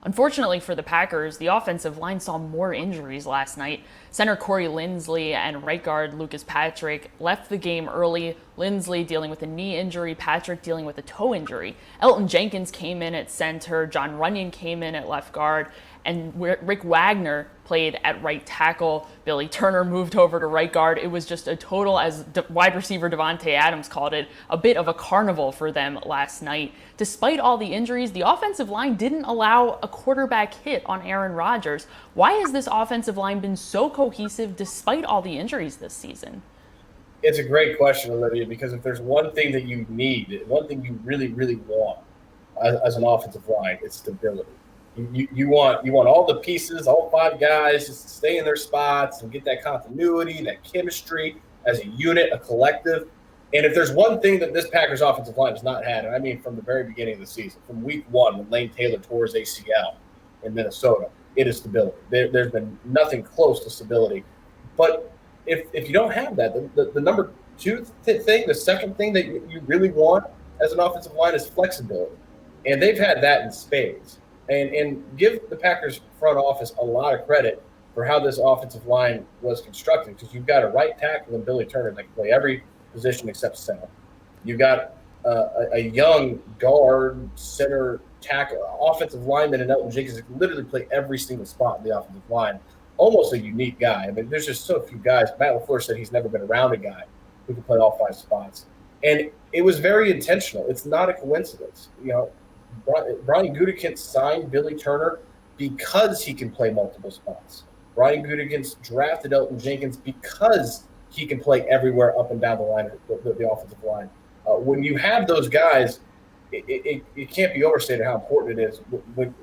Unfortunately for the Packers, the offensive line saw more injuries last night. Center Corey Linsley and right guard Lucas Patrick left the game early. Linsley dealing with a knee injury, Patrick dealing with a toe injury. Elton Jenkins came in at center, John Runyon came in at left guard, and Rick Wagner played at right tackle. Billy Turner moved over to right guard. It was just a total, as wide receiver Devontae Adams called it, a bit of a carnival for them last night. Despite all the injuries, the offensive line didn't allow a quarterback hit on Aaron Rodgers. Why has this offensive line been so cohesive despite all the injuries this season? It's a great question, Olivia, because if there's one thing that you need, one thing you really, really want as an offensive line, it's stability. You want all the pieces, all five guys, just to stay in their spots and get that continuity, that chemistry as a unit, a collective. And if there's one thing that this Packers offensive line has not had, and I mean from the very beginning of the season, from week one when Lane Taylor tore his ACL in Minnesota, it is stability. There's been nothing close to stability. But if you don't have that, the number two thing, the second thing that you really want as an offensive line is flexibility. And they've had that in spades. And give the Packers front office a lot of credit for how this offensive line was constructed, because you've got a right tackle in Billy Turner that can play every position except center. You've got a young guard, center, tackle, offensive lineman, and Elton Jenkins that can literally play every single spot in the offensive line. Almost a unique guy. I mean, there's just so few guys. Matt LaFleur said he's never been around a guy who can play all five spots. And it was very intentional. It's not a coincidence. Brian Gutekunst signed Billy Turner because he can play multiple spots. Brian Gutekunst drafted Elton Jenkins because he can play everywhere up and down the line, the offensive line. When you have those guys, it can't be overstated how important it is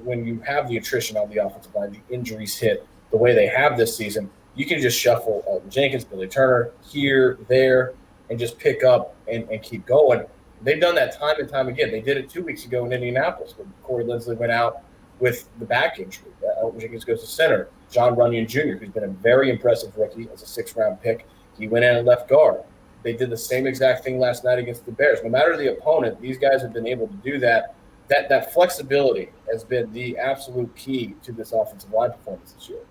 when you have the attrition on the offensive line, the injuries hit the way they have this season. You can just shuffle Elton Jenkins, Billy Turner, here, there, and just pick up and keep going. They've done that time and time again. They did it 2 weeks ago in Indianapolis when Corey Linsley went out with the back injury. Elton Jenkins goes to center. John Runyon Jr., who's been a very impressive rookie as a sixth-round pick, he went in at left guard. They did the same exact thing last night against the Bears. No matter the opponent, these guys have been able to do that. That flexibility has been the absolute key to this offensive line performance this year.